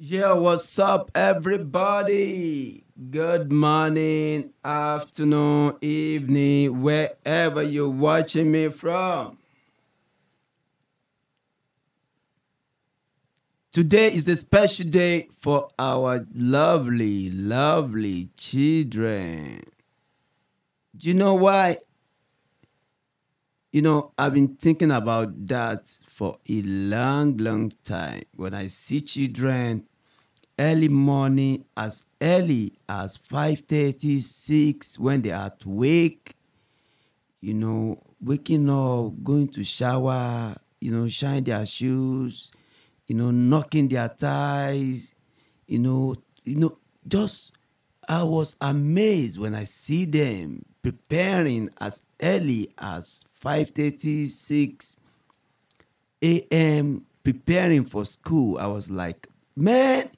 Yeah, what's up, everybody? Good morning, afternoon, evening, wherever you're watching me from. Today is a special day for our lovely, lovely children. Do you know why? I've been thinking about that for a long, long time. When I see children early morning, as early as 5:36, when they are awake, waking up, going to shower, shine their shoes, knocking their ties, you know, just I was amazed when I see them preparing as early as 5:36 a.m. preparing for school. I was like, man,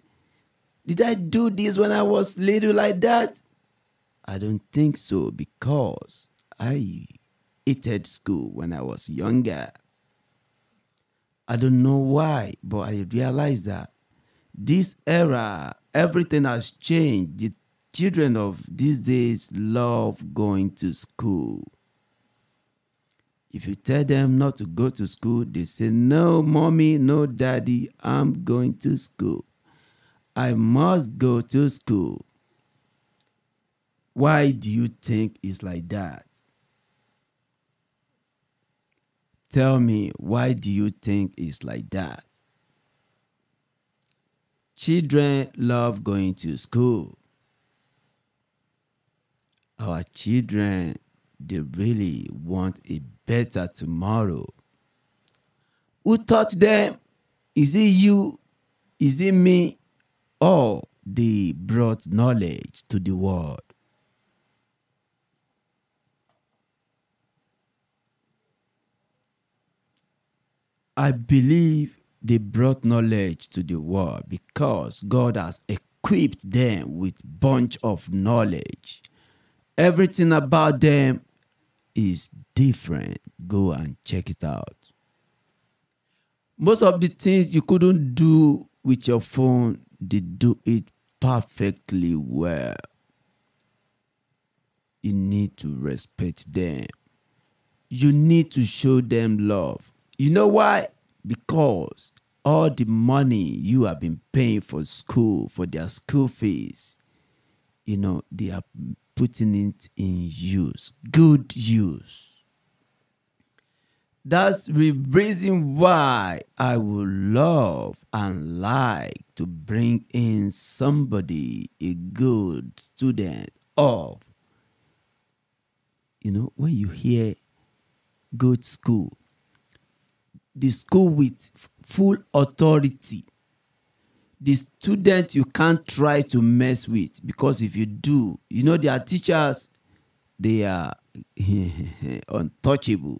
did I do this when I was little like that? I don't think so, because I hated school when I was younger. I don't know why, but I realized that this era, everything has changed. The children of these days love going to school. If you tell them not to go to school, they say, no, mommy, no, daddy, I'm going to school. I must go to school. Why do you think it's like that? Tell me, why do you think it's like that? Children love going to school. Our children, they really want a better tomorrow. Who taught them? Is it you? Is it me? Or they brought knowledge to the world? I believe they brought knowledge to the world because God has equipped them with bunch of knowledge. Everything about them is different. Go and check it out. Most of the things you couldn't do with your phone, they do it perfectly well. You need to respect them. You need to show them love. You know why? Because all the money you have been paying for school, for their school fees, they are putting it in use, good use. That's the reason why I would love and like to bring in somebody, a good student of, when you hear good school, the school with full authority, the student you can't try to mess with, because if you do, their teachers, they are untouchable.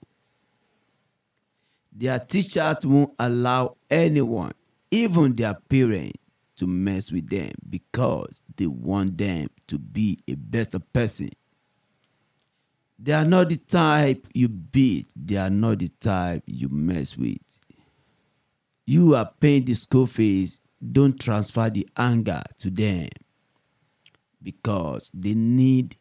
Their teachers won't allow anyone, even their parents, to mess with them because they want them to be a better person. They are not the type you beat. They are not the type you mess with. You are paying the school fees. Don't transfer the anger to them, because they need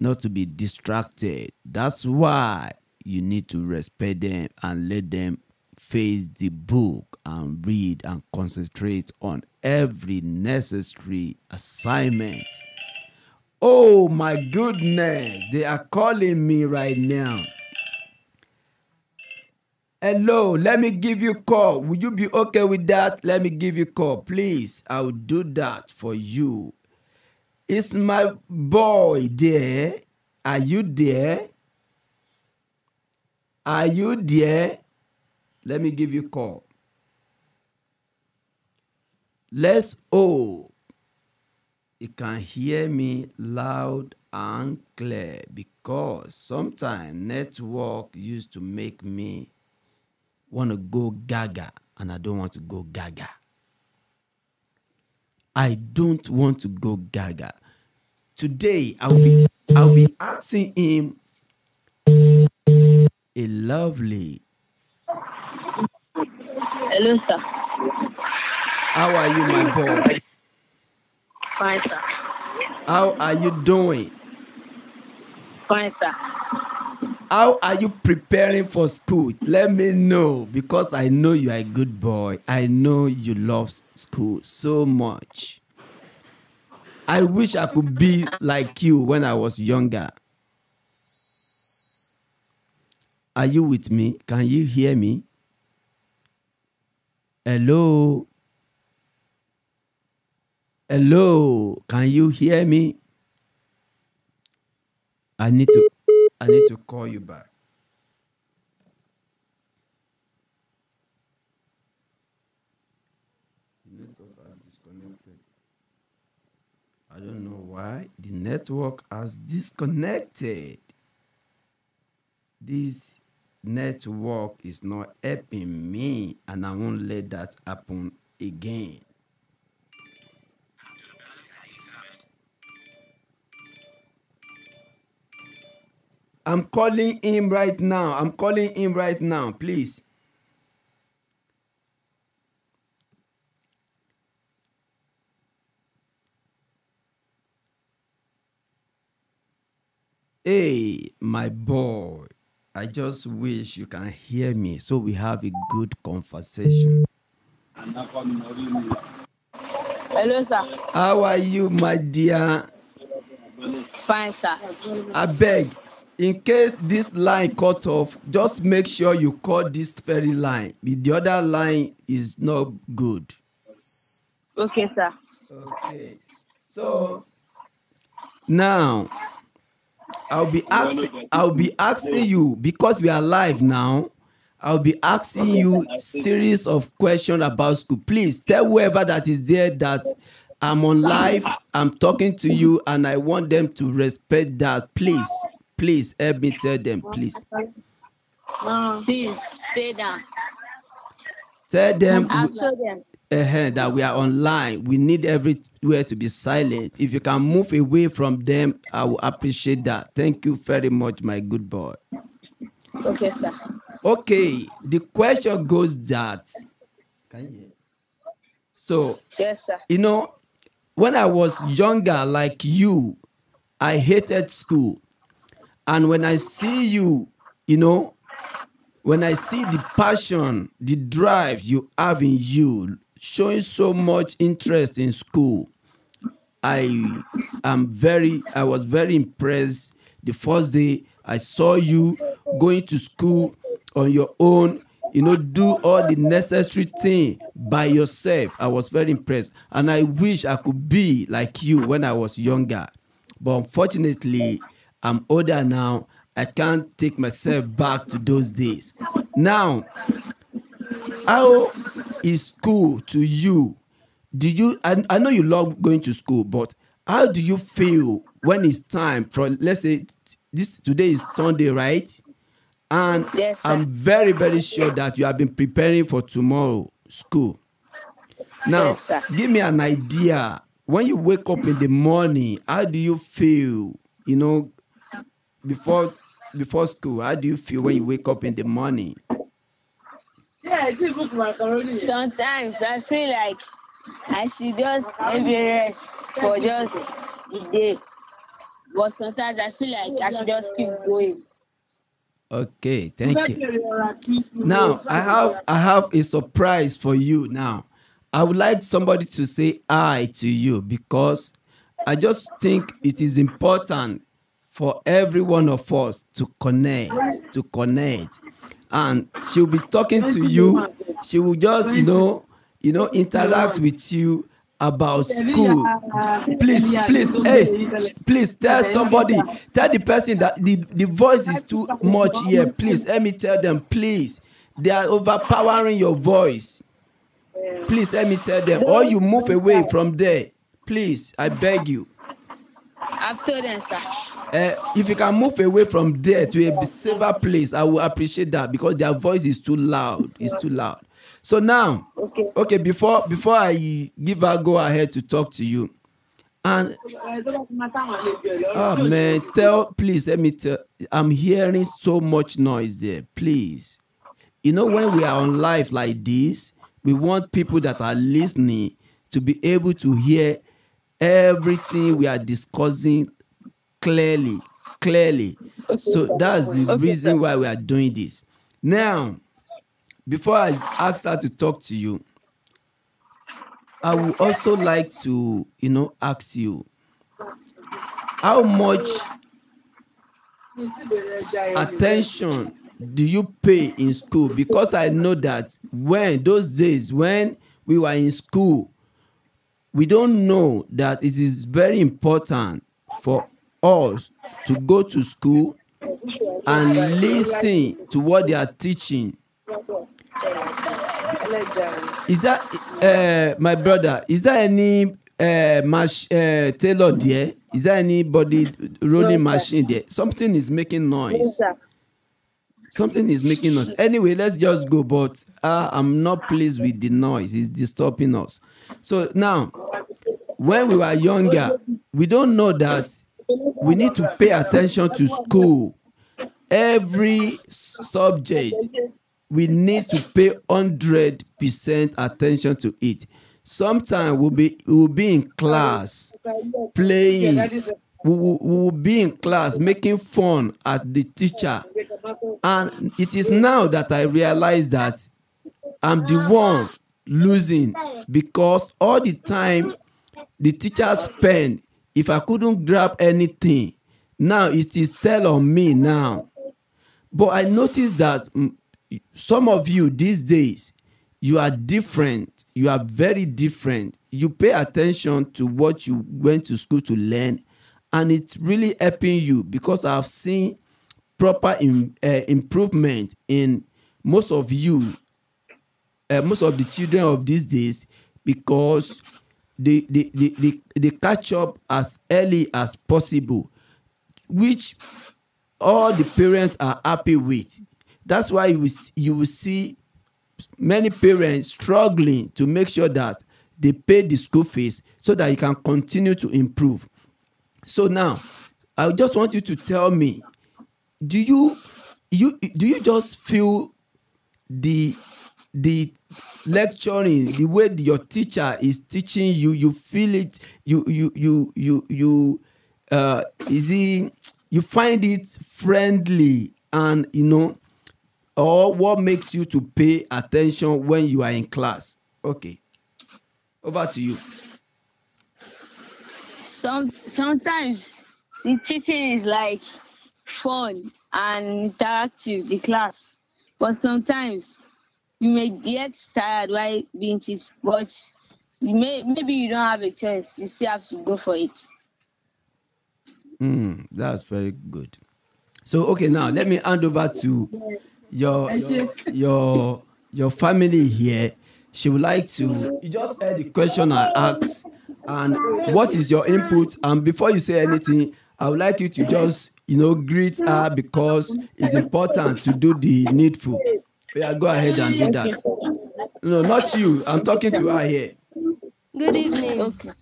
not to be distracted. That's why you need to respect them and let them face the book and read and concentrate on every necessary assignment. Oh my goodness, they are calling me right now. Hello, let me give you a call. Would you be okay with that? Let me give you a call, please. I will do that for you. Is my boy there? Are you there? Are you there? Let me give you a call. Let's hope you can hear me loud and clear, because sometimes network used to make me want to go gaga, and I don't want to go gaga. I don't want to go gaga. Today I'll be asking him a lovely. Hello, sir. How are you, my boy? Fine, sir. How are you doing? Fine, sir. How are you preparing for school? Let me know, because I know you are a good boy. I know you love school so much. I wish I could be like you when I was younger. Are you with me? Can you hear me? Hello? Hello? Can you hear me? I need to call you back. The network has disconnected. I don't know why the network has disconnected. This network is not helping me, and I won't let that happen again. I'm calling him right now. I'm calling him right now, please. Hey, my boy. I just wish you can hear me so we have a good conversation. Hello, sir. How are you, my dear? Fine, sir. I beg, in case this line cut off, just make sure you call this very line. The other line is not good. Okay, sir. Okay. So now I'll be asking you, because we are live now. I'll be asking you series of questions about school. Please tell whoever that is there that I'm on live, I'm talking to you, and I want them to respect that. Please help me tell them, please. Please stay down. Tell them I've told them. that we are online. We need everywhere to be silent. If you can move away from them, I will appreciate that. Thank you very much, my good boy. Okay, sir. Okay, the question goes that. Can you hear? So, Yes, sir. when I was younger, like you, I hated school. And when I see you, you know, when I see the passion, the drive you have in you, showing so much interest in school, I was very impressed the first day I saw you going to school on your own, do all the necessary thing by yourself. I was very impressed, and I wish I could be like you when I was younger. But unfortunately, I'm older now. I can't take myself back to those days. Now, how is school to you? I know you love going to school, but how do you feel when it's time for, let's say, today is Sunday, right? And Yes, sir. I'm very, very sure that you have been preparing for tomorrow school. Now, Yes, sir. give me an idea. When you wake up in the morning, how do you feel? Before school, how do you feel when you wake up in the morning? Sometimes I feel like I should just maybe rest for just a day. But sometimes I feel like I should just keep going. Okay, thank you. Now, I have a surprise for you now. I would like somebody to say "I" to you, because I just think it is important for every one of us to connect. And she'll be talking to you. She will just, interact with you about school. Please tell somebody, tell the person that the voice is too much here. Please help me tell them, please. They are overpowering your voice. Please help me tell them, or you move away from there. Please, I beg you. I've told them, sir. If you can move away from there to a safer place, I will appreciate that, because their voice is too loud. It's too loud. So now, okay, before I give her go ahead to talk to you, and oh man, please let me tell. I'm hearing so much noise there. Please, when we are on live like this, We want people that are listening to be able to hear everything we are discussing clearly. Okay, So that's sir. the Okay, sir. reason why we are doing this. Now, before I ask her to talk to you, I would also like to, ask you how much attention do you pay in school? Because I know that when those days when we were in school, we don't know that it is very important for us to go to school and listen to what they are teaching. Is that my brother? Is there any tailor there? Is there anybody No, rolling sir. machine there? Something is making No, noise. sir. Something is making noise. Anyway, let's just go. But I'm not pleased with the noise. It's disturbing us. So now, when we were younger, we don't know that we need to pay attention to school. Every subject, we need to pay 100% attention to it. Sometimes we'll be in class playing. We will be in class making fun at the teacher. And it is now that I realize that I'm the one losing, because all the time the teacher spend, if I couldn't grab anything, now it is tell on me now. But I noticed that some of you these days, you are different. You are very different. You pay attention to what you went to school to learn, and it's really helping you, because I've seen proper improvement in most of you, most of the children of these days, because they catch up as early as possible, which all the parents are happy with. That's why you will see many parents struggling to make sure that they pay the school fees so that you can continue to improve. So now, I just want you to tell me, do you just feel the lecturing, the way your teacher is teaching you, you feel it, is it, you find it friendly, and or what makes you to pay attention when you are in class? Okay, over to you. Sometimes the teaching is like fun and interactive, the class. But sometimes you may get tired while being taught, but maybe you don't have a choice. You still have to go for it. That's very good. So okay, now let me hand over to your family here. She would like to, you just heard the question I asked, and what is your input? And before you say anything, I would like you to just greet her, because it's important to do the needful. Yeah, go ahead and do Okay. that. No, not you, I'm talking to her here. Good evening. Okay.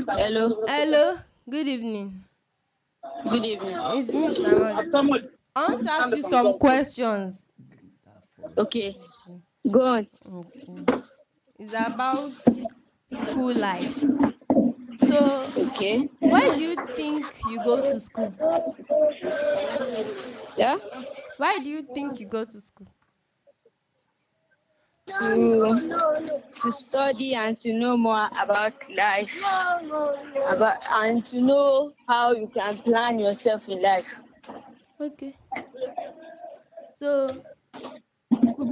Hello. Hello. Good evening. Good evening. It's me, Samad. I want to ask you some questions. Okay. Go on. Okay. It's about school life. So, Okay. why do you think you go to school? Yeah. Why do you think you go to school? To study and to know more about life, and to know how you can plan yourself in life. Okay. So,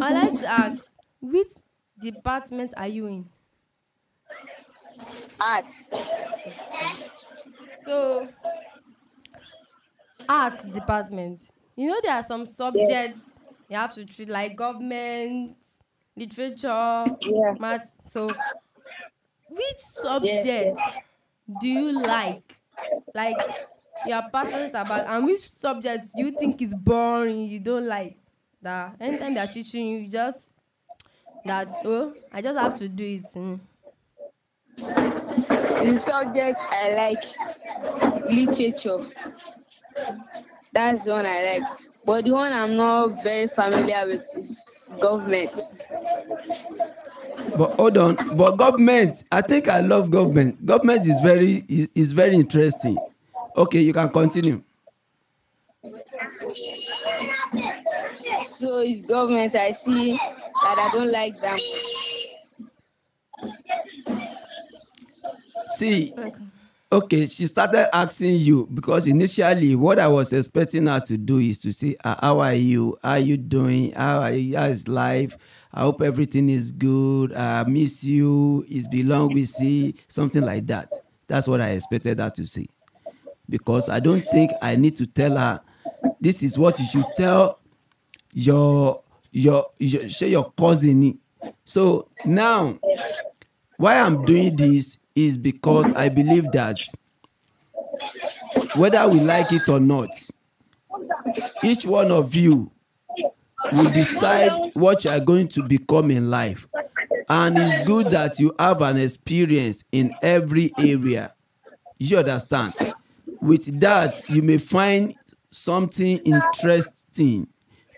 I'd like to ask, which department are you in? Art. Okay. So, arts department. You know there are some Yes. subjects you have to treat like government, literature, Yeah. math. So which Yes. subject Yes. do you like? Like you are passionate about, and which subjects do you think is boring, you don't like? That anytime they are teaching you, you just that I just have to do it. The subject I like literature. That's the one I like. but the one I'm not very familiar with is government. But hold on, but government, I think I love government. Government is very interesting. Okay, you can continue. So it's government I see that I don't like them. See, Okay. okay, she started asking you because initially what I was expecting her to do is to say, how are you? How are you doing? How is life? I hope everything is good. I miss you. It's been long we see." Something like that. That's what I expected her to say. Because I don't think I need to tell her this is what you should tell your cousin. So now why I'm doing this is because I believe that whether we like it or not, each one of you will decide what you are going to become in life. And it's good that you have an experience in every area. You understand? With that, you may find something interesting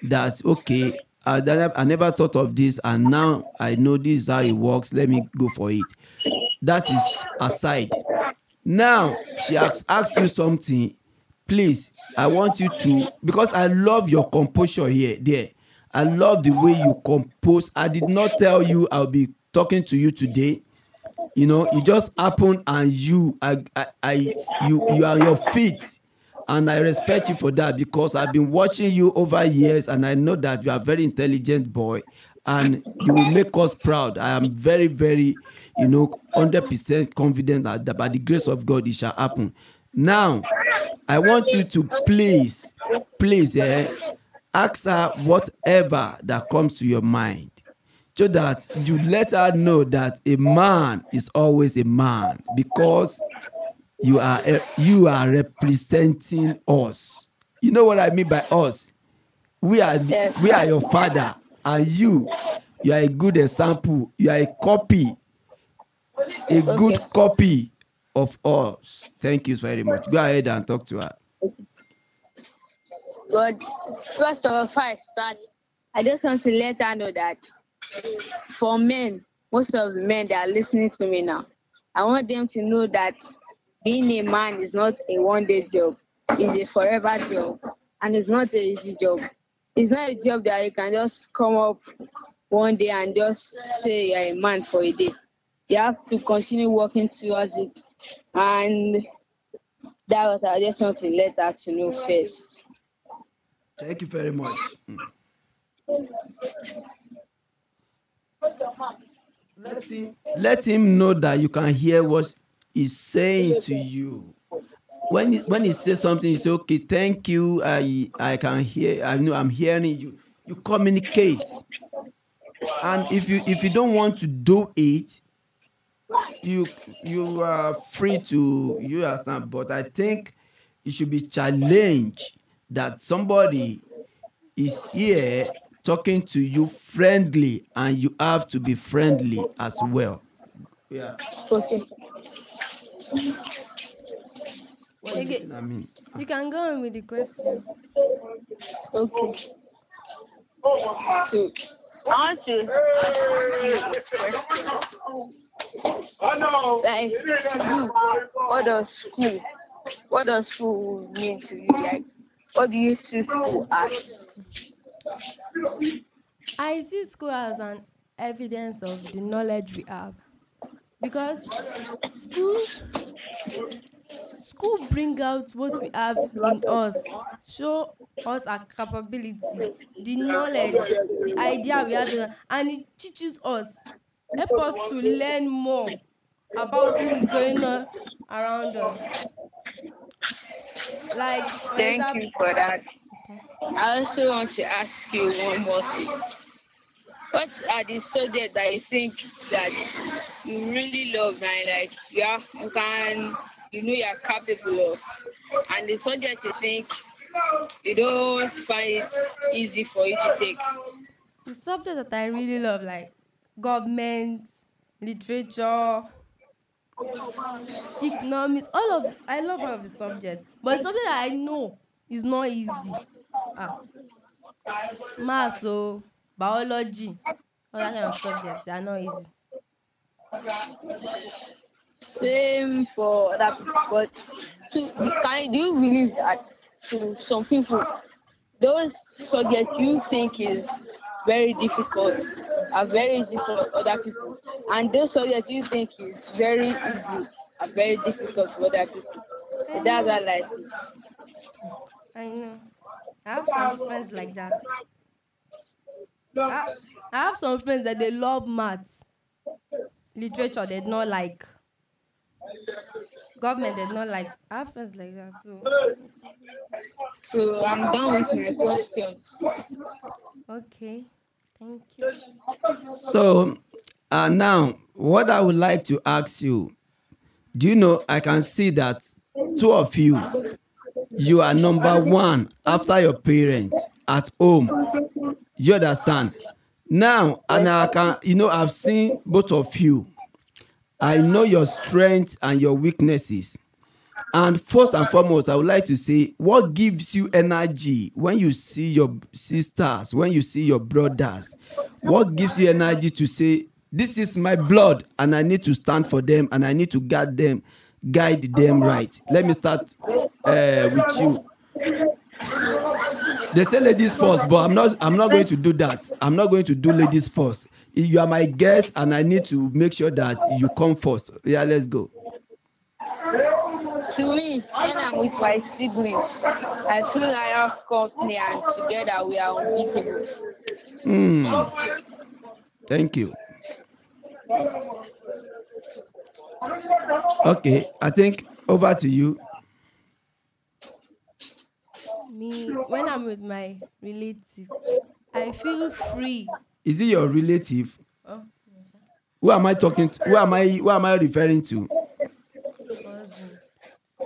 that, okay, I never thought of this, and now I know this is how it works. Let me go for it. That is aside. Now she asked you something. Please, I want you to, because I love your composure here there. I love the way you compose. I did not tell you I'll be talking to you today. You know, it just happened, and you are on your feet, and I respect you for that because I've been watching you over years, and I know that you are a very intelligent boy, and you will make us proud. I am very, very, 100% confident that by the grace of God it shall happen. Now I want you to please ask her whatever that comes to your mind, so that you let her know that a man is always a man, because you are representing us. You know what I mean by us? We are Yes. your father, and you are a good example. You are a Okay. good copy of us. Thank you very much. Go ahead and talk to her. But first of all, before I start, I just want to let her know that for men, most of the men that are listening to me now, I want them to know that being a man is not a one-day job. It's a forever job, and it's not an easy job. It's not a job that you can just come up one day and just say you're a man for a day. You have to continue working towards it, and that what I just want to let her to know first. Thank you very much. Let him know that you can hear what he's saying to you. When he says something, you say, okay, thank you. I can hear. I know I'm hearing you. You communicate, and if you don't want to do it, you are free to, you understand. But I think it should be challenged that somebody is here talking to you friendly, and you have to be friendly as well. Yeah. Okay. What is it Okay. I mean? You can go on with the questions. Okay. So I want to like to you, what does school mean to you? Like what do you see school as? I see school as an evidence of the knowledge we have, because school school bring out what we have in us, show us our capability, the knowledge, the idea we have in us, and it teaches us, help us to learn more about things going on around us. Like for Thank example, you for that. okay. I also want to ask you one more thing. What are the subjects that you think that you really love and like you are capable of, and the subject you think you don't find it easy for you to take? The subject that I really love, like government, literature, economics, all of I love all of the subjects, but the subject that I know is not easy Ah, maths, so biology, all that kind of subjects, they are not easy. Same for other people, but do you believe that to some people, those subjects you think is very difficult are very easy for other people, and those subjects you think is very easy are very difficult for other people? I That's know, how life is. I know. I have some friends like that. I, I have some friends that they love maths, literature, they do not like. Government did not like. I have friends like that too. So I'm done with my questions. Okay, thank you. So, now what I would like to ask you, do you know I can see that two of you, you are number one after your parents at home. You understand? Now, and Yes. I can, I've seen both of you. I know your strengths and your weaknesses. And first and foremost, I would like to say, what gives you energy when you see your sisters, when you see your brothers? What gives you energy to say, this is my blood and I need to stand for them and I need to guide them right? Let me start with you. They say ladies first, but I'm not going to do that. I'm not going to do ladies first. You are my guest and I need to make sure that you come first. Yeah, let's go. To me, when I'm with my siblings, I feel I have company and together we are unbeatable. Thank you. Okay, I think over to you. Me, when I'm with my relative, I feel free. Is it your relative? Oh, no, sha. Who am I talking to? Who am I referring to? Cousin,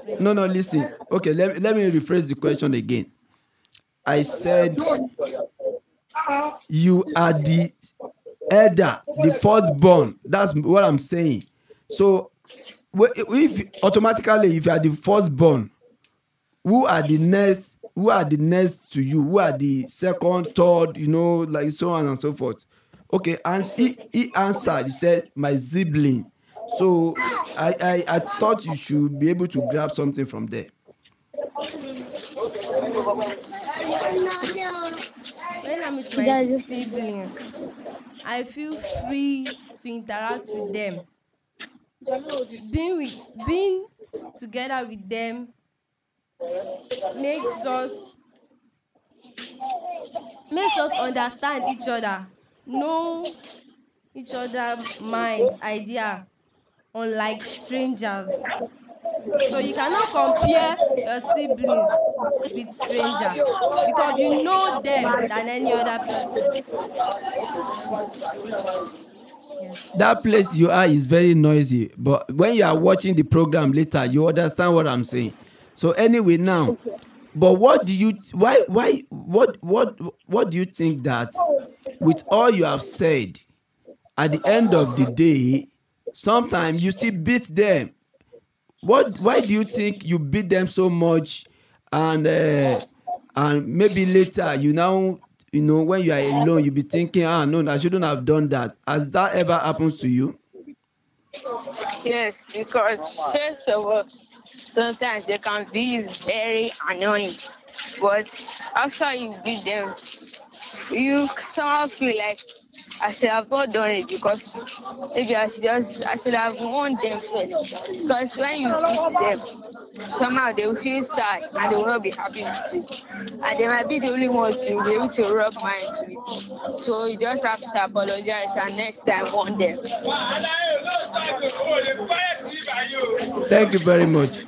No, friend. no, listen. Okay, let me rephrase the question again. I said you are the elder, the firstborn. That's what I'm saying. So, if automatically, if you are the firstborn, who are the next to you? Who are the second, third, like so on and so forth? Okay, and he answered, he said my sibling. So I thought you should be able to grab something from there. When I'm with my siblings, I feel free to interact with them. Being together with them makes us understand each other, know each other minds, idea, unlike strangers. So you cannot compare your sibling with stranger because you know them than any other person. Yes. That place you are is very noisy, but when you are watching the program later, you understand what I'm saying. So anyway, now, but what do you why what do you think that with all you have said, at the end of the day, sometimes you still beat them? Why do you think you beat them so much, and maybe later when you are alone you be thinking, no, I shouldn't have done that? Has that ever happened to you? Yes, because first of all, sometimes they can be very annoying, but after you beat them, you somehow feel like I should have not done it because maybe I should have warned them first. Because when you beat them, somehow they will feel sad and they will not be happy with you. And they might be the only ones to be able to rub minds with you. So you just have to apologize and next time warn them. Thank you very much.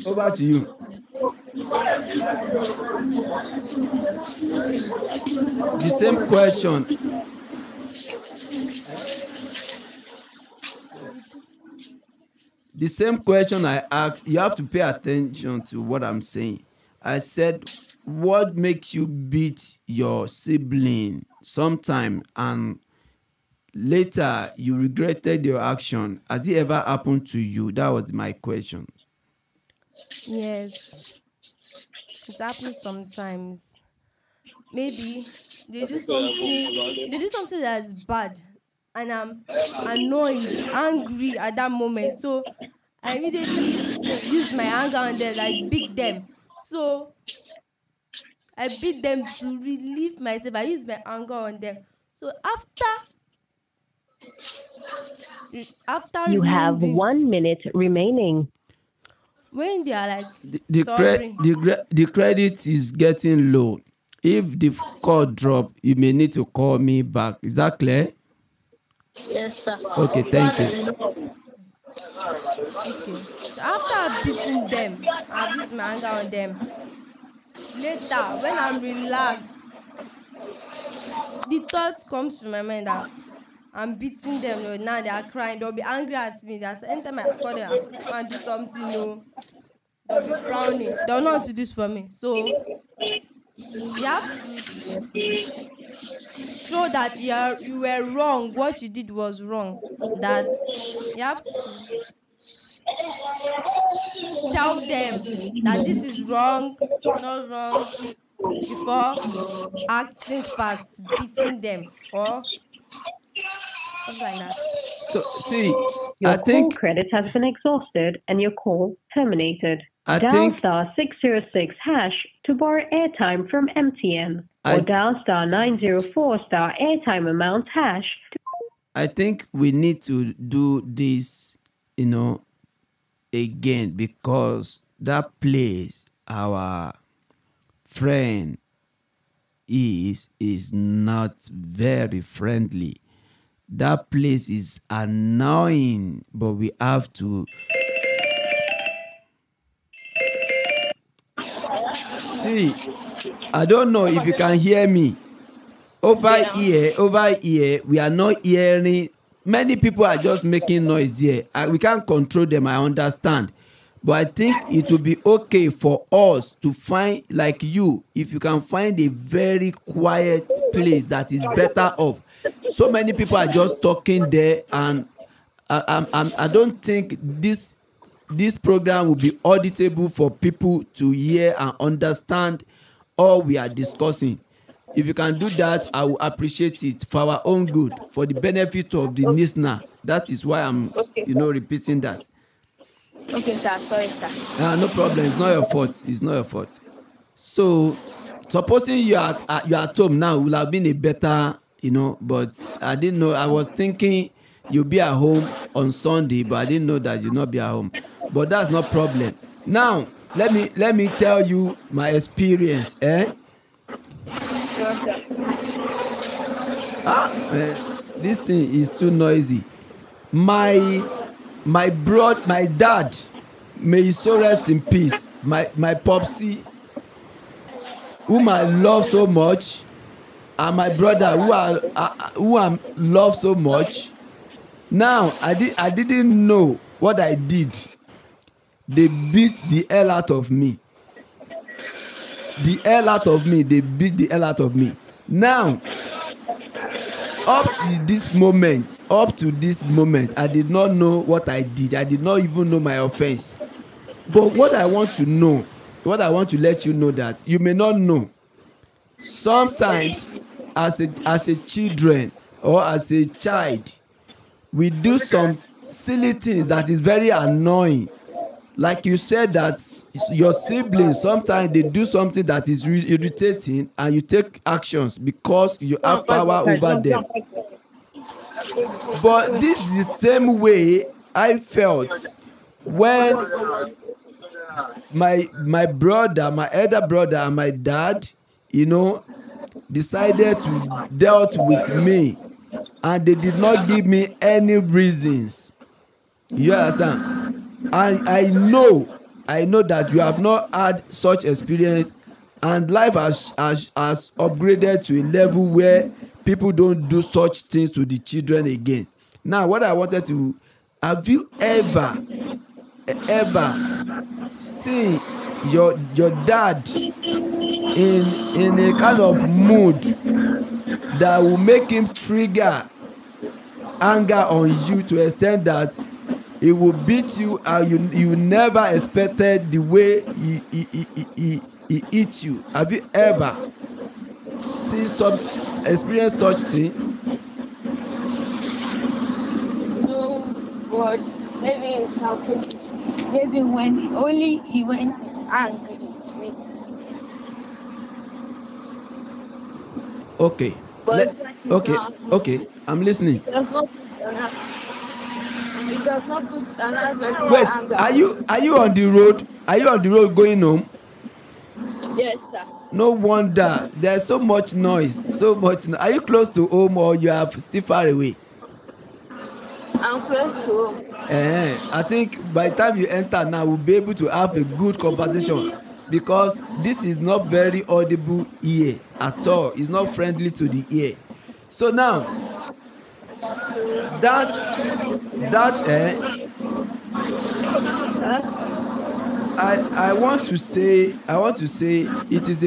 Over to you. The same question. Repeat. The same question I asked, you have to pay attention to what I'm saying. I said, what makes you beat your sibling sometime and later you regretted your action? Has it ever happened to you? That was my question. Yes. It happens sometimes. Maybe they do something they do something that's bad, and I'm annoyed, angry at that moment. So I immediately use my anger on them, like beat them. So I beat them to relieve myself. I use my anger on them. So after You have relieving, 1 minute remaining. when they are like The, sorry, the credit is getting low. If the call drop, you may need to call me back. Is that clear? Yes, sir. Okay, thank you. okay. So after beating them, I've used my anger on them. Later, when I'm relaxed, the thought comes to my mind that I'm beating them. No, now they are crying. They'll be angry at me. That's anytime I call them, want to do something. No, they'll be frowning. They'll not want to do this for me. So you have to show that you were wrong. What you did was wrong. That you have to tell them that this is wrong, not wrong, before acting fast, beating them or something like that. So see, I Your call think credit has been exhausted and your call terminated. I Dial think star 606 hash to borrow airtime from MTN, or I dial star 904 star airtime amount hash. I think we need to do this, again, because that place our friend is not very friendly. That place is annoying, but we have to see. I don't know if you can hear me. Over here, we are not hearing. Many people are just making noise here. We can't control them, I understand. But I think it will be okay for us to find, like you, if you can find a very quiet place that is better off. So many people are just talking there, and I don't think this program will be auditable for people to hear and understand all we are discussing. If you can do that, I will appreciate it for our own good, for the benefit of the listener. That is why I'm repeating that. Okay, sir. Sorry, sir. No problem. It's not your fault. It's not your fault. So, supposing you're at home now, would have been a better, but I didn't know. I was thinking you'll be at home on Sunday, but I didn't know that you'll not be at home. But that's no problem. Now, let me tell you my experience. This thing is too noisy. My dad, may he so rest in peace. My popsy, whom I love so much, and my brother, who I love so much. Now I didn't know what I did. They beat the hell out of me. They beat the hell out of me. Now, up to this moment, I did not know what I did. I did not even know my offense. But what I want to let you know, that you may not know. Sometimes, as a children or as a child, we do some silly things that is very annoying. Like you said, that your siblings, sometimes they do something that is really irritating, and you take actions because you have power over them. But this is the same way I felt when my brother, my elder brother, and my dad, decided to dealt with me, and they did not give me any reasons. You understand? And I know that you have not had such experience, and life has upgraded to a level where people don't do such things to the children again. Now, what I wanted to, have you ever seen your dad in a kind of mood that will make him trigger anger on you to extent that he will beat you, and you never expected the way he eats you. Have you ever seen such experience such thing? No, but maybe in some cases, maybe when he's angry with me. Okay. But that is Okay, not okay, happening. I'm listening. It does not put it does not put another person's Wait, anger are on you me. are you on the road? Are you on the road going home? Yes, sir. No wonder there's so much noise, so much are you close to home or you are still far away? I'm close to home. I think by the time you enter now we'll be able to have a good conversation, because this is not very audible ear at all. It's not friendly to the ear. So now that that Huh? I want to say it is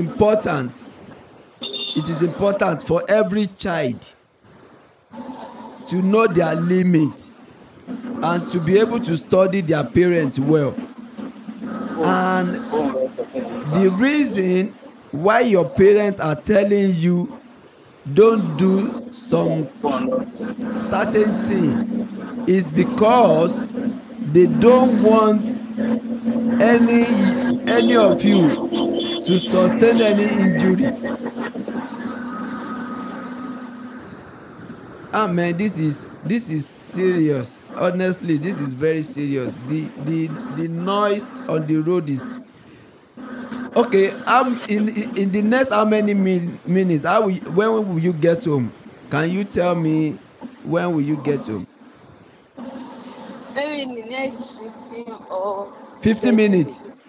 important for every child to know their limits and to be able to study their parents well. And the reason why your parents are telling you don't do some certain thing is because they don't want any of you to sustain any injury. Ah man, this is serious. Honestly, this is very serious. The noise on the road is okay. In the next how many minutes, when will you get home? Can you tell me when will you get home? Maybe in the next 15 or 50 20 minutes. minutes.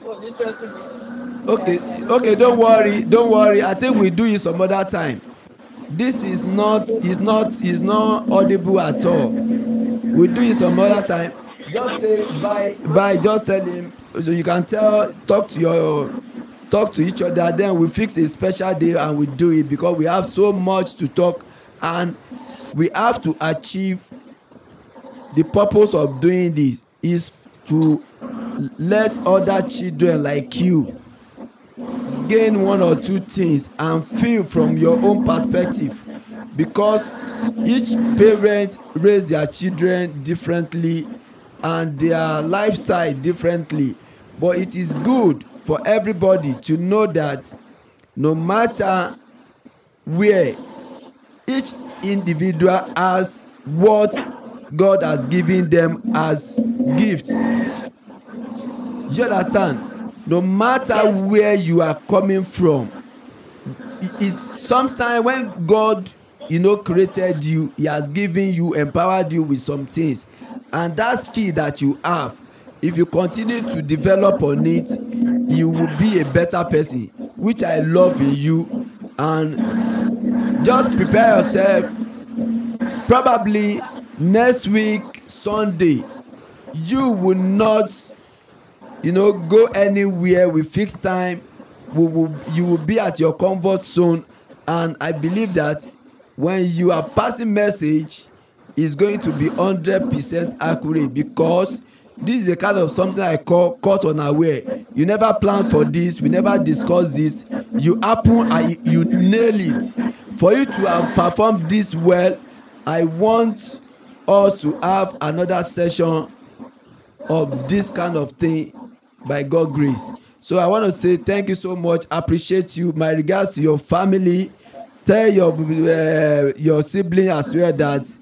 Only 20 minutes. Okay, okay, don't worry, don't worry. I think we do it some other time. This is not audible at all. We do it some other time. Just say bye, just tell him so you can talk to each other. Then we fix a special day and we do it, because we have so much to talk, and we have to achieve the purpose of doing this is to let other children like you gain one or two things and feel from your own perspective, because each parent raise their children differently and their lifestyle differently. But it is good for everybody to know that no matter where, each individual has what God has given them as gifts. You understand? No matter Yes. where you are coming from, is sometimes when God created you, he has given you, empowered you with some things, and that skill that you have, if you continue to develop on it, you will be a better person, which I love in you. And just prepare yourself. Probably next week Sunday, you will not go anywhere. We fix time. You will be at your comfort zone, and I believe that when you are passing message, is going to be 100% accurate, because this is a kind of something I call caught unaware. You never plan for this, we never discuss this, you happen and you nail it. For you to have performed this well, I want us to have another session of this kind of thing by God grace. So I want to say thank you so much. Appreciate you. My regards to your family. Tell your sibling as well that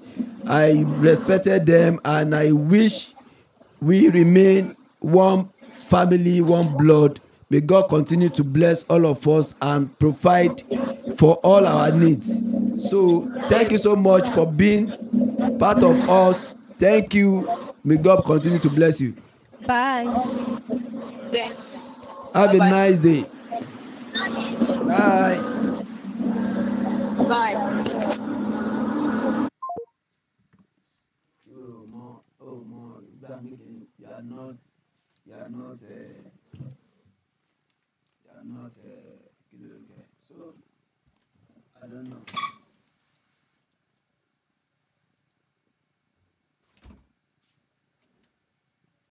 I respected them, and I wish we remain one family, one blood. May God continue to bless all of us and provide for all our needs. So thank you so much for being part of us. Thank you. May God continue to bless you. Bye. Thanks. Have Bye a bye. nice day. Bye. Bye. Oh, more. You are not. You are not. You are not. So I don't know.